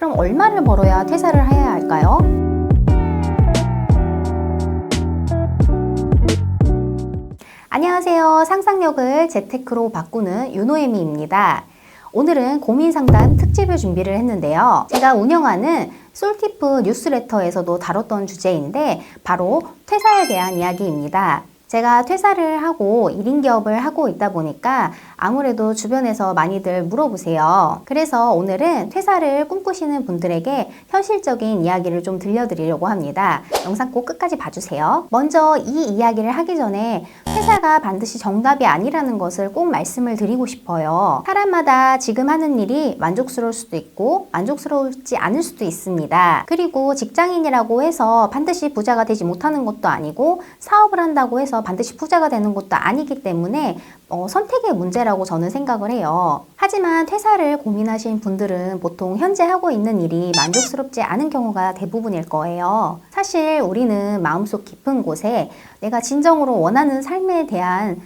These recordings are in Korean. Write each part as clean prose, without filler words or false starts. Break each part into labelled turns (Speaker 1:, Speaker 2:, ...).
Speaker 1: 그럼 얼마를 벌어야 퇴사를 해야 할까요? 안녕하세요. 상상력을 재테크로 바꾸는 윤호애미입니다. 오늘은 고민상담 특집을 준비를 했는데요. 제가 운영하는 솔티프 뉴스레터에서도 다뤘던 주제인데 바로 퇴사에 대한 이야기입니다. 제가 퇴사를 하고 1인 기업을 하고 있다 보니까 아무래도 주변에서 많이들 물어보세요. 그래서 오늘은 퇴사를 꿈꾸시는 분들에게 현실적인 이야기를 좀 들려드리려고 합니다. 영상 꼭 끝까지 봐주세요. 먼저 이 이야기를 하기 전에 퇴사가 반드시 정답이 아니라는 것을 꼭 말씀을 드리고 싶어요. 사람마다 지금 하는 일이 만족스러울 수도 있고 만족스러울지 않을 수도 있습니다. 그리고 직장인이라고 해서 반드시 부자가 되지 못하는 것도 아니고 사업을 한다고 해서 반드시 부자가 되는 것도 아니기 때문에 선택의 문제라고 저는 생각을 해요. 하지만 퇴사를 고민하신 분들은 보통 현재 하고 있는 일이 만족스럽지 않은 경우가 대부분일 거예요. 사실 우리는 마음속 깊은 곳에 내가 진정으로 원하는 삶에 대한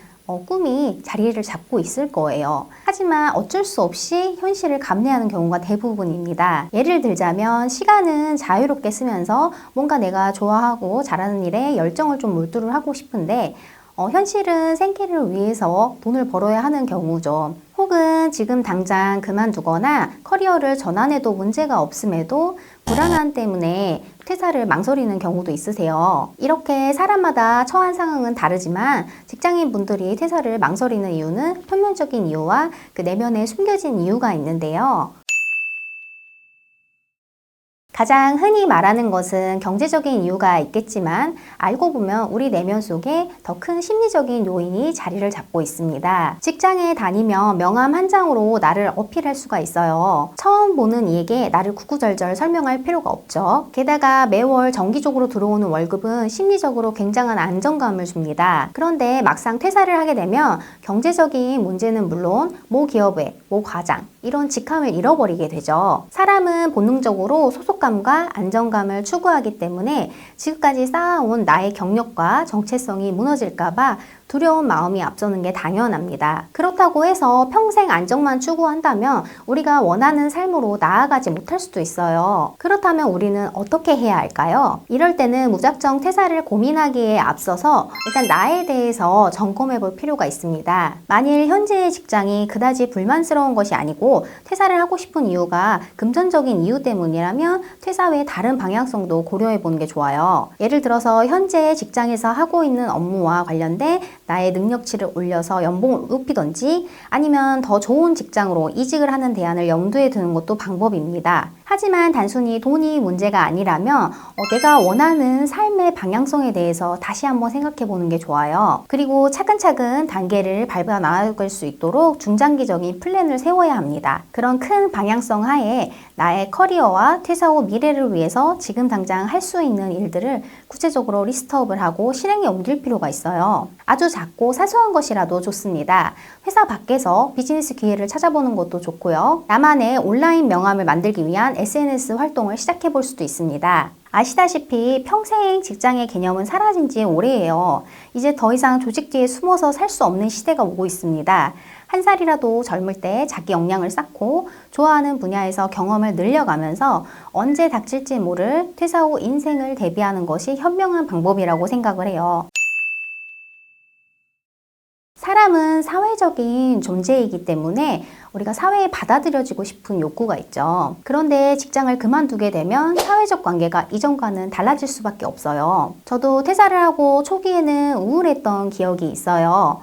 Speaker 1: 꿈이 자리를 잡고 있을 거예요. 하지만 어쩔 수 없이 현실을 감내하는 경우가 대부분입니다. 예를 들자면 시간은 자유롭게 쓰면서 뭔가 내가 좋아하고 잘하는 일에 열정을 좀 몰두를 하고 싶은데 현실은 생계를 위해서 돈을 벌어야 하는 경우죠. 혹은 지금 당장 그만두거나 커리어를 전환해도 문제가 없음에도 불안함 때문에 퇴사를 망설이는 경우도 있으세요. 이렇게 사람마다 처한 상황은 다르지만 직장인 분들이 퇴사를 망설이는 이유는 표면적인 이유와 그 내면에 숨겨진 이유가 있는데요. 가장 흔히 말하는 것은 경제적인 이유가 있겠지만 알고 보면 우리 내면 속에 더 큰 심리적인 요인이 자리를 잡고 있습니다. 직장에 다니면 명함 한 장으로 나를 어필할 수가 있어요. 처음 보는 이에게 나를 구구절절 설명할 필요가 없죠. 게다가 매월 정기적으로 들어오는 월급은 심리적으로 굉장한 안정감을 줍니다. 그런데 막상 퇴사를 하게 되면 경제적인 문제는 물론 모 기업의 모 과장 이런 직함을 잃어버리게 되죠. 사람은 본능적으로 소속감과 안정감을 추구하기 때문에 지금까지 쌓아온 나의 경력과 정체성이 무너질까봐 두려운 마음이 앞서는 게 당연합니다. 그렇다고 해서 평생 안정만 추구한다면 우리가 원하는 삶으로 나아가지 못할 수도 있어요. 그렇다면 우리는 어떻게 해야 할까요? 이럴 때는 무작정 퇴사를 고민하기에 앞서서 일단 나에 대해서 점검해 볼 필요가 있습니다. 만일 현재의 직장이 그다지 불만스러운 것이 아니고 퇴사를 하고 싶은 이유가 금전적인 이유 때문이라면 퇴사 외 다른 방향성도 고려해 보는 게 좋아요. 예를 들어서 현재 직장에서 하고 있는 업무와 관련된 나의 능력치를 올려서 연봉을 높이던지 아니면 더 좋은 직장으로 이직을 하는 대안을 염두에 두는 것도 방법입니다. 하지만 단순히 돈이 문제가 아니라면 내가 원하는 삶의 방향성에 대해서 다시 한번 생각해 보는 게 좋아요. 그리고 차근차근 단계를 밟아 나아갈 수 있도록 중장기적인 플랜을 세워야 합니다. 그런 큰 방향성 하에 나의 커리어와 퇴사 후 미래를 위해서 지금 당장 할 수 있는 일들을 구체적으로 리스트업을 하고 실행에 옮길 필요가 있어요. 아주 작고 사소한 것이라도 좋습니다. 회사 밖에서 비즈니스 기회를 찾아보는 것도 좋고요. 나만의 온라인 명함을 만들기 위한 SNS 활동을 시작해 볼 수도 있습니다. 아시다시피 평생 직장의 개념은 사라진 지 오래예요. 이제 더 이상 조직 뒤에 숨어서 살 수 없는 시대가 오고 있습니다. 한 살이라도 젊을 때 자기 역량을 쌓고 좋아하는 분야에서 경험을 늘려가면서 언제 닥칠지 모를 퇴사 후 인생을 대비하는 것이 현명한 방법이라고 생각을 해요. 사람은 사회적인 존재이기 때문에 우리가 사회에 받아들여지고 싶은 욕구가 있죠. 그런데 직장을 그만두게 되면 사회적 관계가 이전과는 달라질 수밖에 없어요. 저도 퇴사를 하고 초기에는 우울했던 기억이 있어요.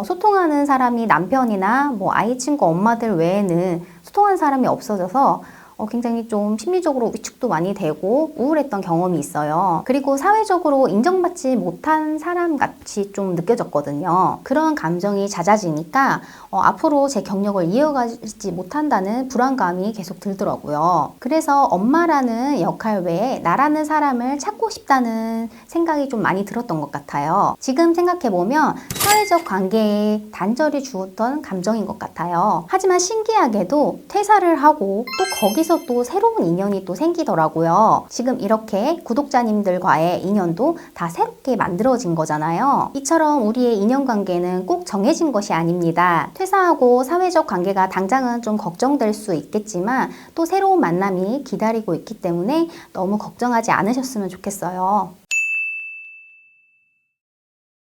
Speaker 1: 소통하는 사람이 남편이나 아이, 친구, 엄마들 외에는 소통하는 사람이 없어져서 굉장히 좀 심리적으로 위축도 많이 되고 우울했던 경험이 있어요. 그리고 사회적으로 인정받지 못한 사람 같이 좀 느껴졌거든요. 그런 감정이 잦아지니까 앞으로 제 경력을 이어가지 못한다는 불안감이 계속 들더라고요. 그래서 엄마라는 역할 외에 나라는 사람을 찾고 싶다는 생각이 좀 많이 들었던 것 같아요. 지금 생각해보면 사회적 관계에 단절이 주었던 감정인 것 같아요. 하지만 신기하게도 퇴사를 하고 또 거기서 여기서 또 새로운 인연이 또 생기더라고요. 지금 이렇게 구독자님들과의 인연도 다 새롭게 만들어진 거잖아요. 이처럼 우리의 인연관계는 꼭 정해진 것이 아닙니다. 퇴사하고 사회적 관계가 당장은 좀 걱정될 수 있겠지만 또 새로운 만남이 기다리고 있기 때문에 너무 걱정하지 않으셨으면 좋겠어요.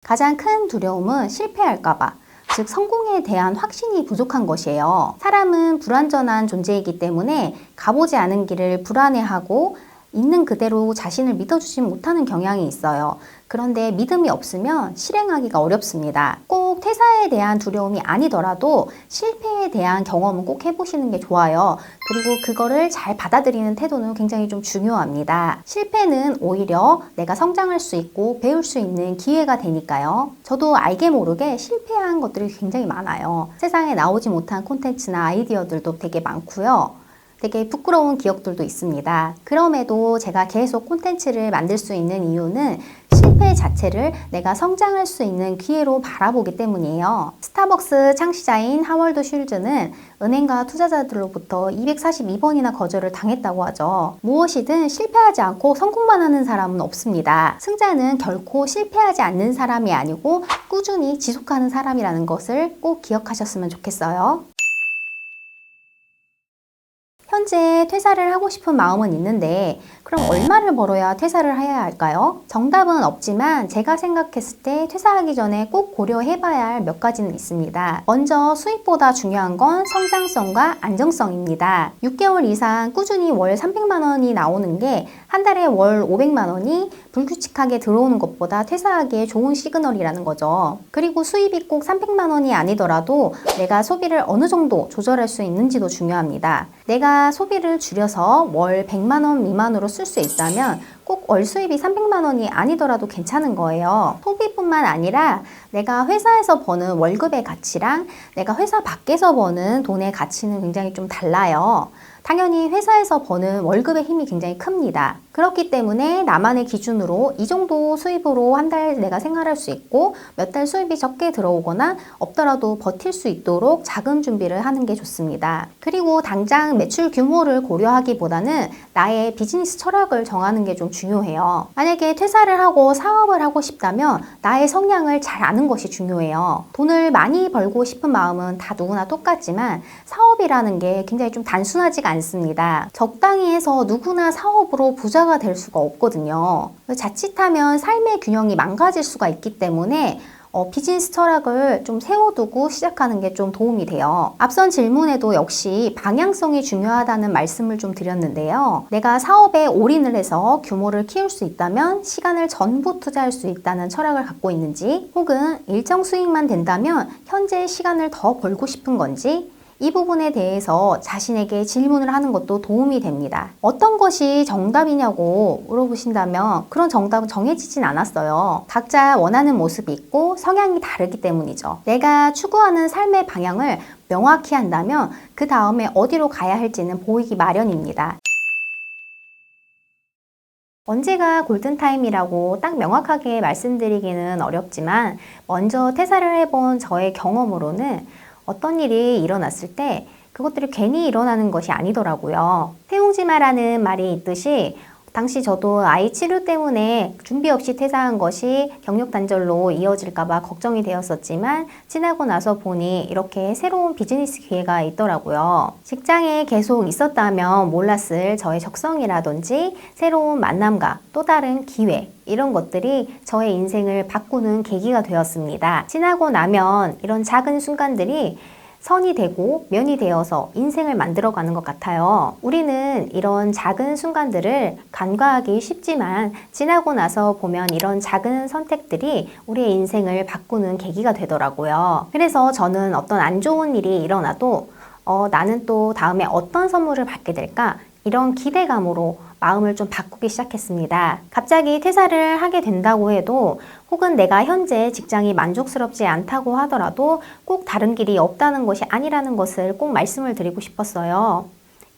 Speaker 1: 가장 큰 두려움은 실패할까봐, 즉 성공에 대한 확신이 부족한 것이에요. 사람은 불완전한 존재이기 때문에 가보지 않은 길을 불안해하고 있는 그대로 자신을 믿어주지 못하는 경향이 있어요. 그런데 믿음이 없으면 실행하기가 어렵습니다. 꼭 퇴사에 대한 두려움이 아니더라도 실패에 대한 경험은 꼭 해보시는 게 좋아요. 그리고 그거를 잘 받아들이는 태도는 굉장히 좀 중요합니다. 실패는 오히려 내가 성장할 수 있고 배울 수 있는 기회가 되니까요. 저도 알게 모르게 실패한 것들이 굉장히 많아요. 세상에 나오지 못한 콘텐츠나 아이디어들도 되게 많고요. 되게 부끄러운 기억들도 있습니다. 그럼에도 제가 계속 콘텐츠를 만들 수 있는 이유는 실패 자체를 내가 성장할 수 있는 기회로 바라보기 때문이에요. 스타벅스 창시자인 하월드 슐즈는 은행가 투자자들로부터 242번이나 거절을 당했다고 하죠. 무엇이든 실패하지 않고 성공만 하는 사람은 없습니다. 승자는 결코 실패하지 않는 사람이 아니고 꾸준히 지속하는 사람이라는 것을 꼭 기억하셨으면 좋겠어요. 현재 퇴사를 하고 싶은 마음은 있는데 그럼 얼마를 벌어야 퇴사를 해야 할까요? 정답은 없지만 제가 생각했을 때 퇴사하기 전에 꼭 고려해봐야 할 몇 가지는 있습니다. 먼저 수입보다 중요한 건 성장성과 안정성입니다. 6개월 이상 꾸준히 월 300만 원이 나오는 게 한 달에 월 500만 원이 불규칙하게 들어오는 것보다 퇴사하기에 좋은 시그널이라는 거죠. 그리고 수입이 꼭 300만 원이 아니더라도 내가 소비를 어느 정도 조절할 수 있는지도 중요합니다. 내가 소비를 줄여서 월 100만 원 미만으로 쓸 수 있다면 꼭 월 수입이 300만 원이 아니더라도 괜찮은 거예요. 소비뿐만 아니라 내가 회사에서 버는 월급의 가치랑 내가 회사 밖에서 버는 돈의 가치는 굉장히 좀 달라요. 당연히 회사에서 버는 월급의 힘이 굉장히 큽니다. 그렇기 때문에 나만의 기준으로 이 정도 수입으로 한 달 내가 생활할 수 있고 몇 달 수입이 적게 들어오거나 없더라도 버틸 수 있도록 자금 준비를 하는 게 좋습니다. 그리고 당장 매출 규모를 고려하기보다는 나의 비즈니스 철학을 정하는 게 좀 중요해요. 만약에 퇴사를 하고 사업을 하고 싶다면 나의 성향을 잘 아는 것이 중요해요. 돈을 많이 벌고 싶은 마음은 다 누구나 똑같지만 사업이라는 게 굉장히 좀 단순하지가 않습니다. 적당히 해서 누구나 사업으로 부자가 될 수가 없거든요. 자칫하면 삶의 균형이 망가질 수가 있기 때문에 비즈니스 철학을 좀 세워두고 시작하는 게 좀 도움이 돼요. 앞선 질문에도 역시 방향성이 중요하다는 말씀을 좀 드렸는데요. 내가 사업에 올인을 해서 규모를 키울 수 있다면 시간을 전부 투자할 수 있다는 철학을 갖고 있는지, 혹은 일정 수익만 된다면 현재 시간을 더 벌고 싶은 건지, 이 부분에 대해서 자신에게 질문을 하는 것도 도움이 됩니다. 어떤 것이 정답이냐고 물어보신다면 그런 정답은 정해지진 않았어요. 각자 원하는 모습이 있고 성향이 다르기 때문이죠. 내가 추구하는 삶의 방향을 명확히 한다면 그 다음에 어디로 가야 할지는 보이기 마련입니다. 언제가 골든타임이라고 딱 명확하게 말씀드리기는 어렵지만 먼저 퇴사를 해본 저의 경험으로는 어떤 일이 일어났을 때 그것들이 괜히 일어나는 것이 아니더라고요. 태용지마라는 말이 있듯이 당시 저도 아이 치료 때문에 준비 없이 퇴사한 것이 경력 단절로 이어질까봐 걱정이 되었었지만 지나고 나서 보니 이렇게 새로운 비즈니스 기회가 있더라고요. 직장에 계속 있었다면 몰랐을 저의 적성이라든지 새로운 만남과 또 다른 기회, 이런 것들이 저의 인생을 바꾸는 계기가 되었습니다. 지나고 나면 이런 작은 순간들이 선이 되고 면이 되어서 인생을 만들어가는 것 같아요. 우리는 이런 작은 순간들을 간과하기 쉽지만 지나고 나서 보면 이런 작은 선택들이 우리의 인생을 바꾸는 계기가 되더라고요. 그래서 저는 어떤 안 좋은 일이 일어나도 나는 또 다음에 어떤 선물을 받게 될까? 이런 기대감으로 마음을 좀 바꾸기 시작했습니다. 갑자기 퇴사를 하게 된다고 해도 혹은 내가 현재 직장이 만족스럽지 않다고 하더라도 꼭 다른 길이 없다는 것이 아니라는 것을 꼭 말씀을 드리고 싶었어요.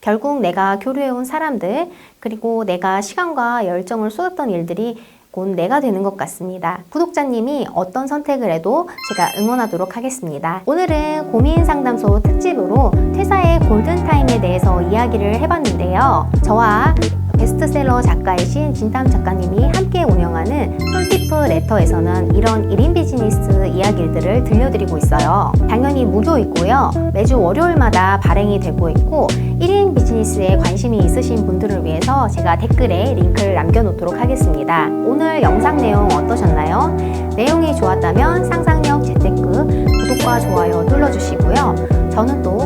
Speaker 1: 결국 내가 교류해온 사람들, 그리고 내가 시간과 열정을 쏟았던 일들이 곧 내가 되는 것 같습니다. 구독자님이 어떤 선택을 해도 제가 응원하도록 하겠습니다. 오늘은 고민상담소 특집으로 퇴사의 골든타임에 대해서 이야기를 해봤는데요. 저와 베스트셀러 작가이신 진담 작가님이 함께 운영하는 솔티프 레터에서는 이런 1인 비즈니스 이야기들을 들려드리고 있어요. 당연히 무료이고요. 매주 월요일마다 발행이 되고 있고 1인 비즈니스에 관심이 있으신 분들을 위해서 제가 댓글에 링크를 남겨놓도록 하겠습니다. 오늘 영상 내용 어떠셨나요? 내용이 좋았다면 상상력 재테크 구독과 좋아요 눌러주시고요. 저는 또